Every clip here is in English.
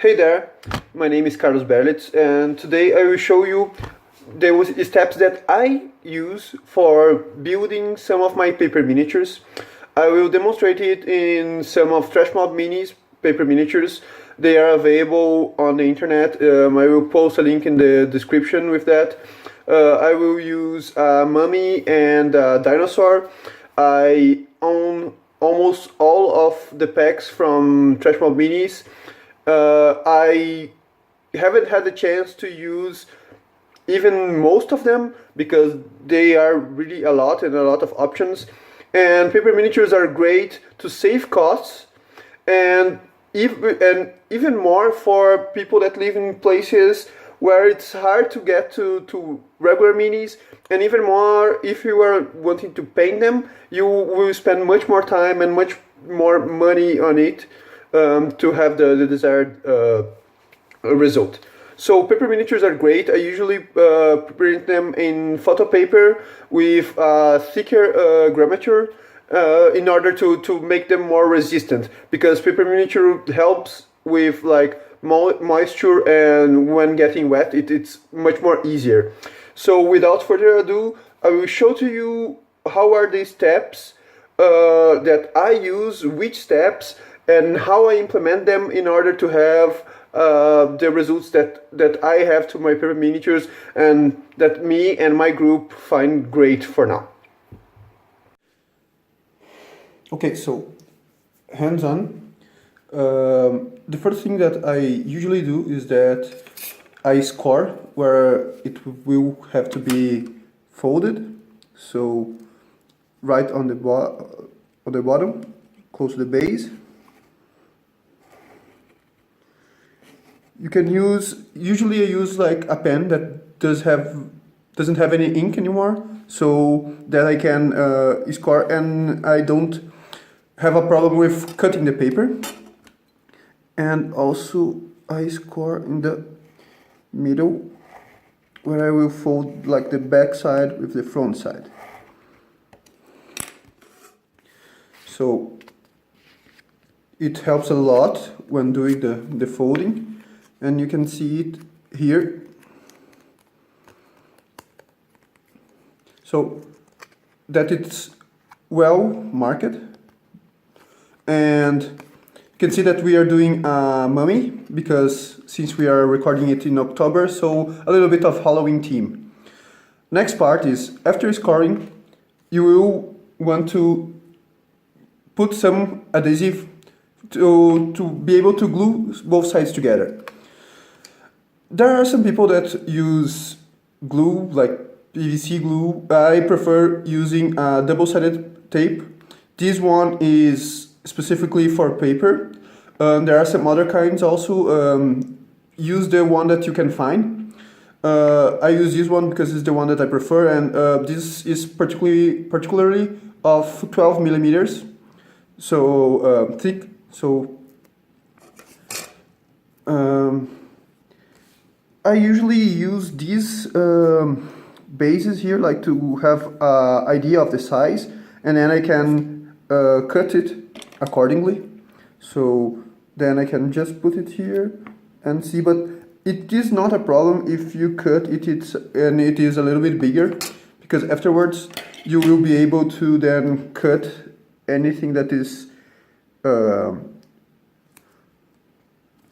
Hey there, my name is Carlos Berlitz, and today I will show you the steps that I use for building some of my paper miniatures. I will demonstrate it in some of Trash Mob Mini's paper miniatures. They are available on the internet. I will post a link in the description with that. I will use a mummy and a dinosaur. I own almost all of the packs from Trash Mob Minis. I haven't had the chance to use even most of them because they are really a lot and a lot of options. And paper miniatures are great to save costs and even more for people that live in places where it's hard to get to regular minis, and even more if you are wanting to paint them, you will spend much more time and much more money on it to have the desired result. So paper miniatures are great. I usually print them in photo paper with thicker grammature in order to make them more resistant, because paper miniature helps with like moisture, and when getting wet it's much more easier. So without further ado, I will show to you how are these steps that I use, which steps, and how I implement them in order to have the results that I have to my paper miniatures and that me and my group find great for now. Okay, so hands-on. The first thing that I usually do is that I score where it will have to be folded. So right on the bottom, close to the base. You can usually I use like a pen that doesn't have any ink anymore, so that I can score and I don't have a problem with cutting the paper. And also I score in the middle where I will fold like the back side with the front side. So it helps a lot when doing the folding, and you can see it here. So that it's well marked, and you can see that we are doing a mummy because since we are recording it in October, so a little bit of Halloween theme. Next part is, after scoring, you will want to put some adhesive to be able to glue both sides together. There are some people that use glue, like PVC glue. I prefer using a double-sided tape. This one is specifically for paper. There are some other kinds also. Use the one that you can find. I use this one because it's the one that I prefer, and this is particularly of 12 millimeters, so thick. So I usually use these bases here, like to have an idea of the size, and then I can cut it accordingly. So then I can just put it here and see, but it is not a problem if you cut it and it is a little bit bigger, because afterwards you will be able to then cut anything that is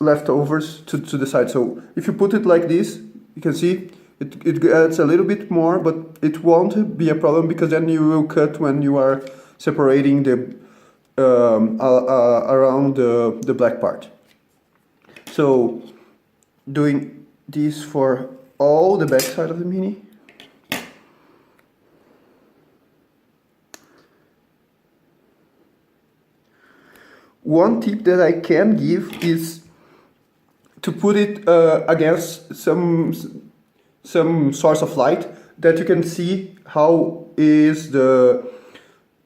leftovers to the side. So if you put it like this, you can see it adds a little bit more, but it won't be a problem because then you will cut when you are separating the around the black part. So doing this for all the back side of the mini. One tip that I can give is to put it against some source of light, that you can see how is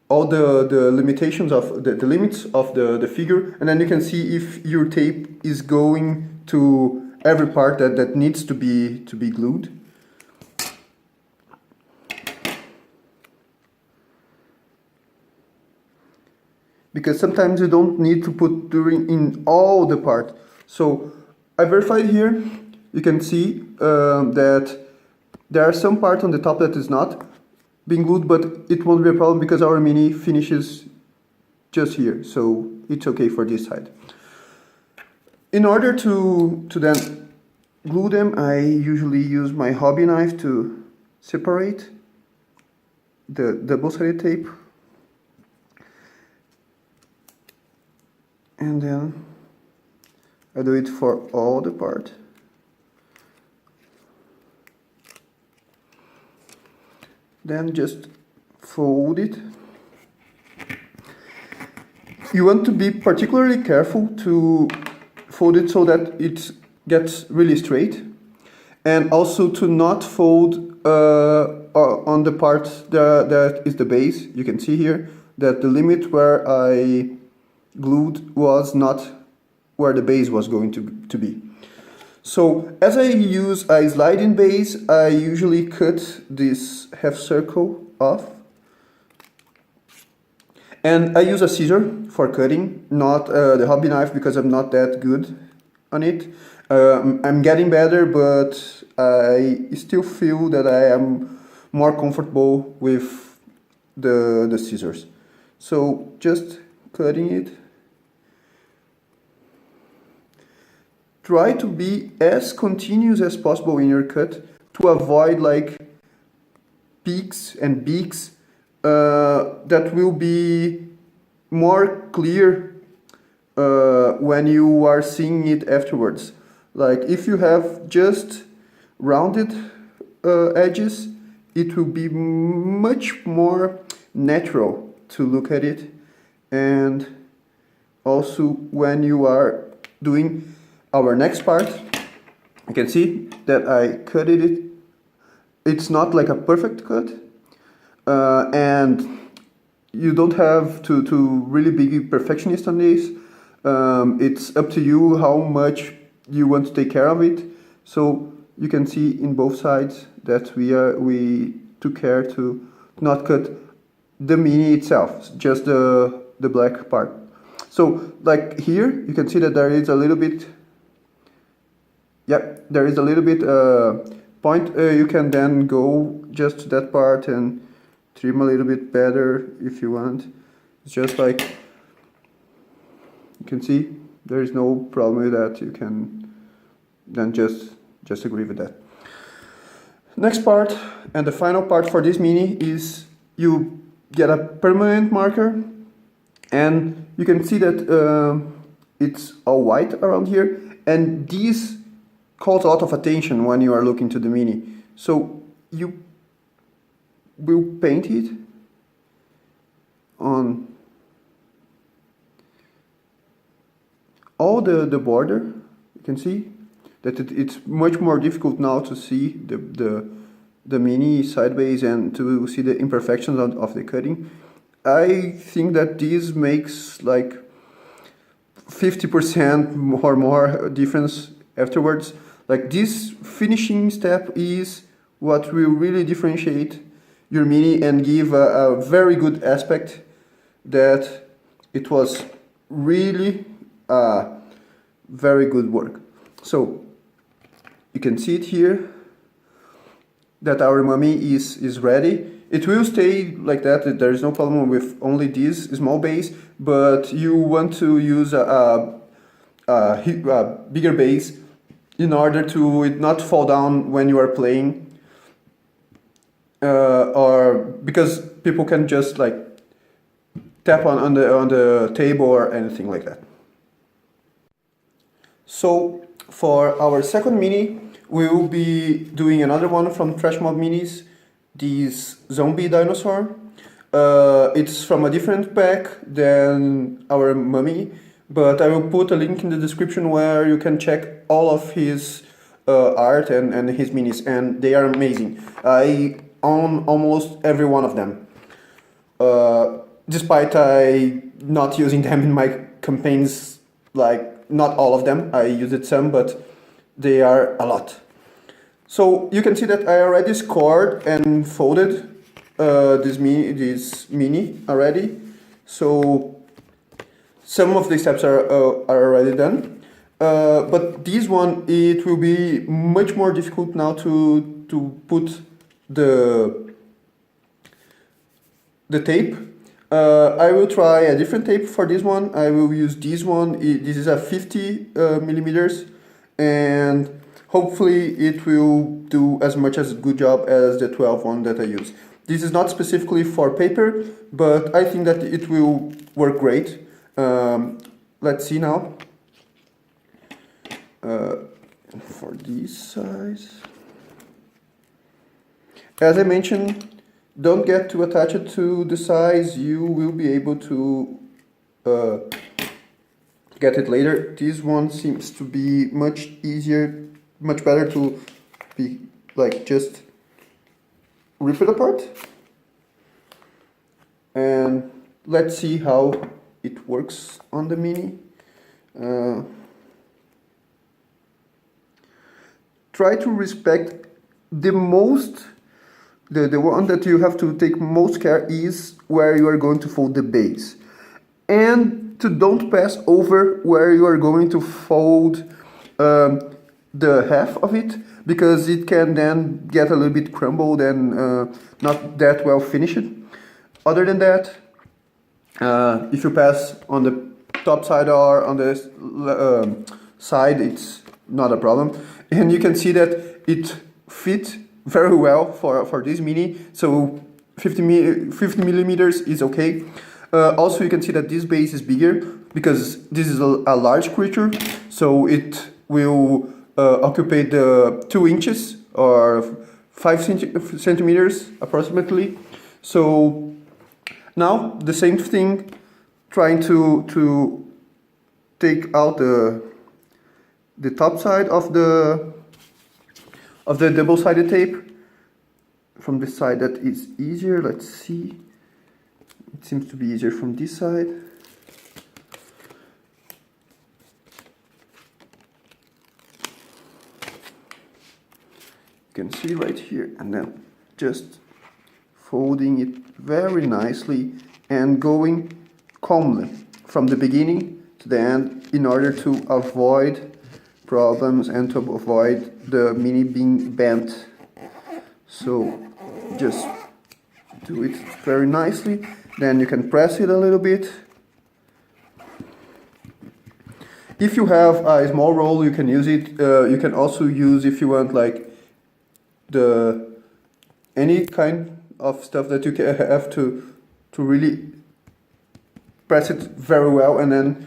all the limitations of the limits of the figure, and then you can see if your tape is going to every part that needs to be glued. Because sometimes you don't need to put in all the part. So I verified here. You can see that there are some parts on the top that is not being glued, but it won't be a problem because our mini finishes just here, so it's okay for this side. In order to then glue them, I usually use my hobby knife to separate the double-sided tape, and then I do it for all the part. Then just fold it. You want to be particularly careful to fold it so that it gets really straight, and also to not fold on the part that is the base. You can see here that the limit where I glued was not where the base was going to be. So as I use a sliding base, I usually cut this half circle off. And I use a scissor for cutting, not the hobby knife, because I'm not that good on it. I'm getting better, but I still feel that I am more comfortable with the scissors. So just cutting it. Try to be as continuous as possible in your cut to avoid like peaks and beaks that will be more clear when you are seeing it afterwards. Like if you have just rounded edges, it will be much more natural to look at it. And also when you are doing our next part, you can see that I cut it. It's not like a perfect cut, and you don't have to really be perfectionist on this. It's up to you how much you want to take care of it. So you can see in both sides that we took care to not cut the mini itself, just the black part. So like here, you can see that there is a little bit. Yep, there is a little bit point. You can then go just to that part and trim a little bit better if you want. It's just like, you can see, there is no problem with that. You can then just agree with that. Next part, and the final part for this mini, is you get a permanent marker, and you can see that it's all white around here, and these calls a lot of attention when you are looking to the mini. So you will paint it on all the border. You can see that it's much more difficult now to see the mini sideways and to see the imperfections of the cutting. I think that this makes like 50% or more difference afterwards. Like this finishing step is what will really differentiate your mini and give a very good aspect that it was really very good work. So you can see it here that our mummy is ready. It will stay like that. There is no problem with only this small base, but you want to use a bigger base in order to it not fall down when you are playing, or because people can just like tap on the table or anything like that. So for our second mini, we will be doing another one from Trash Mob Minis, this zombie dinosaur. It's from a different pack than our mummy, but I will put a link in the description where you can check all of his art and his minis, and they are amazing. I own almost every one of them, despite I not using them in my campaigns. Like not all of them, I used some, but they are a lot. So you can see that I already scored and folded this mini already. So some of the steps are already done. but this one, it will be much more difficult now to put the tape. I will try a different tape for this one. I will use this one. This is a 50 millimeters, and hopefully it will do as much as a good job as the 12 one that I use. This is not specifically for paper, but I think that it will work great. Let's see now. For this size, as I mentioned, don't get too attached to the size. You will be able to get it later. This one seems to be much easier, much better to be like just rip it apart. And let's see how it works on the Mini. Try to respect the most, the one that you have to take most care is where you are going to fold the base. And to don't pass over where you are going to fold the half of it, because it can then get a little bit crumbled and not that well finished. Other than that, if you pass on the top side or on the side, it's not a problem. And you can see that it fit very well for this Mini, so 50 millimeters is okay. Also, you can see that this base is bigger because this is a large creature, so it will occupy the 2 inches or 5 centimeters approximately. So now the same thing, trying to take out the top side of the double-sided tape. From this side that is easier. Let's see. It seems to be easier from this side. You can see right here, and then just folding it very nicely and going calmly from the beginning to the end in order to avoid problems and to avoid the Mini being bent. So just do it very nicely, then you can press it a little bit. If you have a small roll, you can use it. You can also use, if you want, like any kind of stuff that you can have to really press it very well, and then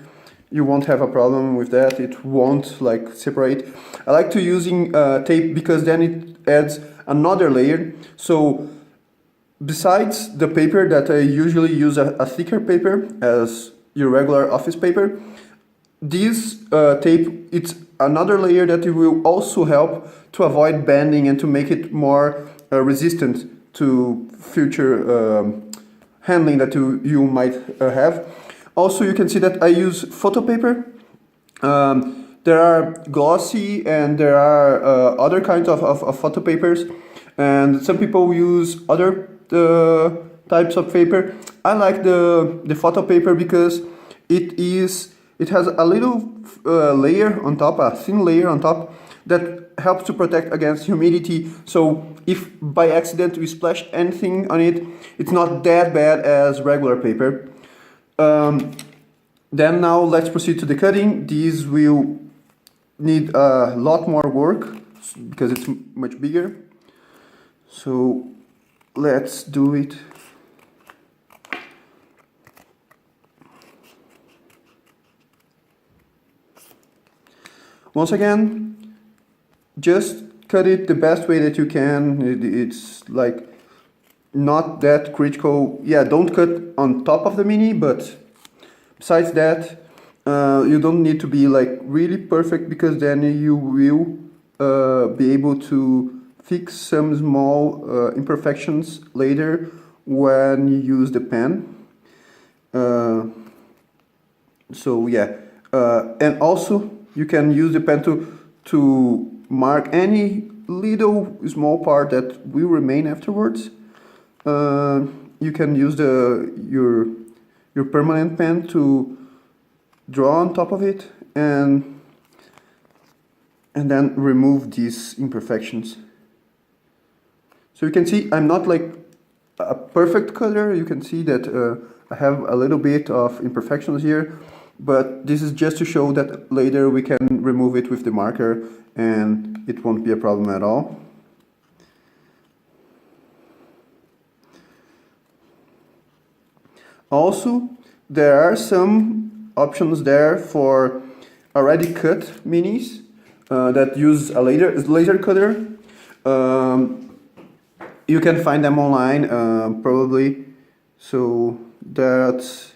you won't have a problem with that. It won't like separate. I like to using tape because then it adds another layer. So besides the paper that I usually use a thicker paper as your regular office paper, this tape, it's another layer that it will also help to avoid bending and to make it more resistant to future handling that you might have. Also, you can see that I use photo paper. There are glossy and there are other kinds of photo papers, and some people use other types of paper. I like the photo paper because it has a little layer on top, a thin layer on top that helps to protect against humidity. So if by accident we splash anything on it, it's not that bad as regular paper. Then now let's proceed to the cutting. These will need a lot more work because it's much bigger. So let's do it. Once again, just cut it the best way that you can. It's like not that critical. Yeah, don't cut on top of the Mini, but besides that, you don't need to be like really perfect, because then you will be able to fix some small imperfections later when you use the pen. So yeah, and also you can use the pen to mark any little small part that will remain afterwards. You can use your permanent pen to draw on top of it, and and then remove these imperfections. So you can see I'm not like a perfect cutter. You can see that I have a little bit of imperfections here, but this is just to show that later we can remove it with the marker and it won't be a problem at all. Also, there are some options there for already cut minis that use a laser cutter. You can find them online, probably. So that's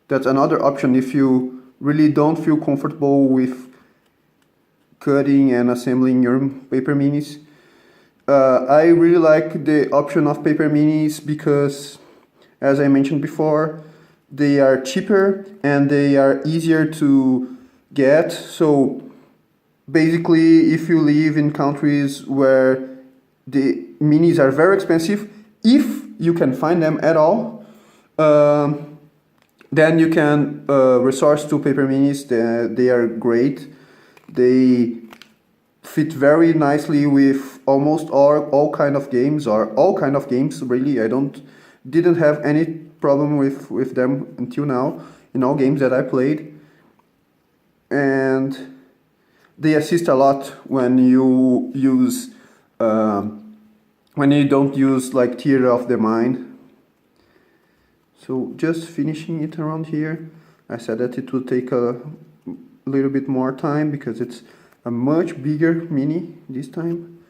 another option if you really don't feel comfortable with cutting and assembling your paper minis. I really like the option of paper minis because, as I mentioned before, they are cheaper and they are easier to get. So basically, if you live in countries where the minis are very expensive, if you can find them at all, then you can resource to paper minis. They are great. They fit very nicely with almost all kind of games, or all kind of games really. I didn't have any problem with them until now in all games that I played, and they assist a lot when you use when you don't use like theater of the mind. So just finishing it around here. I said that it will take a little bit more time because it's a much bigger mini this time,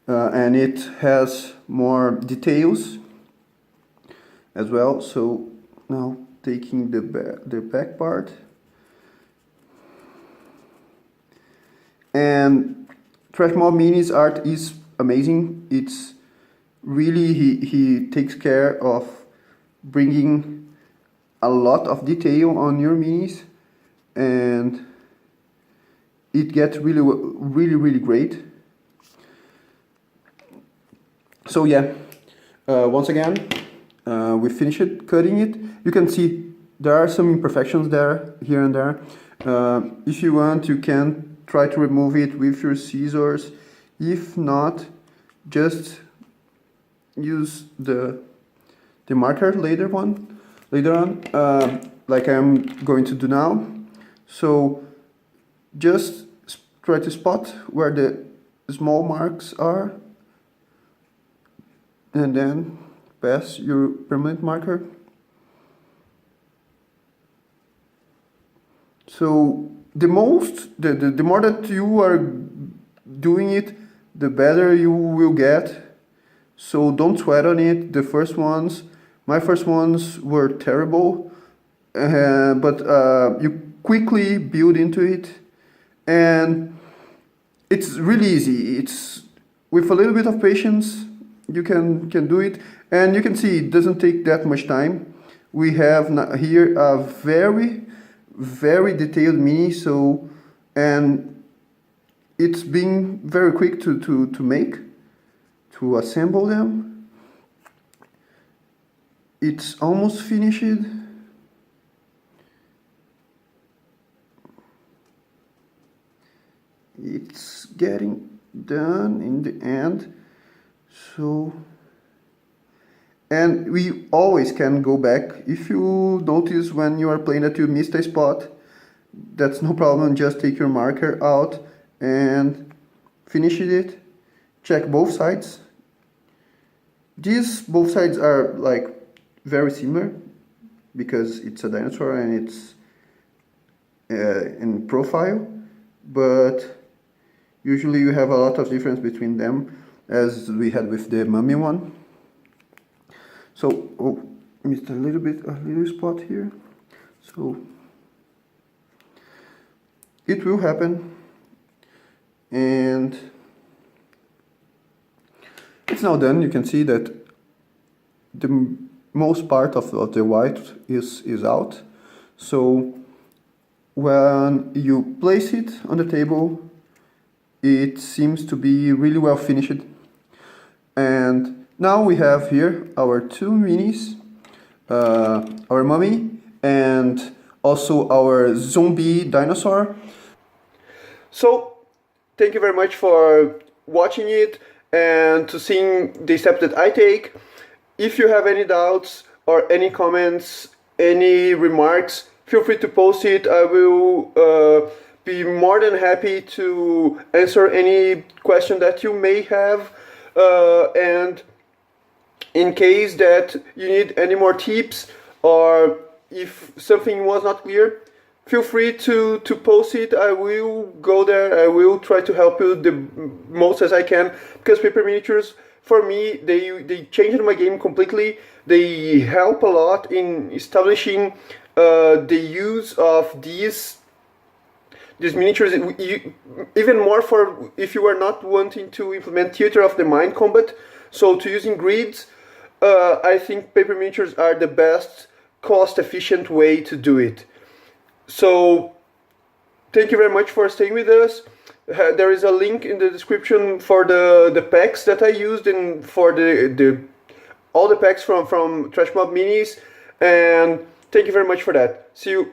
and it has more details as well. So now taking the back part, and Trash Mob Mini's art is amazing. It's really, he takes care of bringing a lot of detail on your minis, and it gets really great. So yeah, once again, we finished it, cutting it. You can see there are some imperfections there, here and there. If you want, you can try to remove it with your scissors. If not, just use the marker later on, like I'm going to do now. So just try to spot where the small marks are, and then pass your permanent marker. So the more that you are doing it, the better you will get. So don't sweat on it. My first ones were terrible, but you quickly build into it, and it's really easy. It's with a little bit of patience you can do it, and you can see it doesn't take that much time. We have here a very detailed mini, so, and it's been very quick to assemble them. It's almost finished. It's getting done in the end. So, and we always can go back. If you notice when you are playing that you missed a spot, that's no problem. Just take your marker out and finish it. Check both sides. Both sides are like very similar because it's a dinosaur and it's in profile, but usually you have a lot of difference between them, as we had with the mummy one. So, missed a little spot here. So it will happen, and it's now done. You can see that the most part of the white is out. So when you place it on the table, it seems to be really well finished. And now we have here our two minis, our mummy and also our zombie dinosaur. So thank you very much for watching it and to seeing the steps that I take. If you have any doubts or any comments, any remarks, feel free to post it. I will be more than happy to answer any question that you may have. And in case that you need any more tips, or if something was not clear, feel free to post it. I will go there. I will try to help you the most as I can, because paper miniatures, for me, they changed my game completely. They help a lot in establishing the use of these miniatures, even more for if you are not wanting to implement theater of the mind combat. So to using grids, I think paper miniatures are the best cost-efficient way to do it. So thank you very much for staying with us. There is a link in the description for the packs that I used and for all the packs from Trash Mob Minis, and thank you very much for that. See you.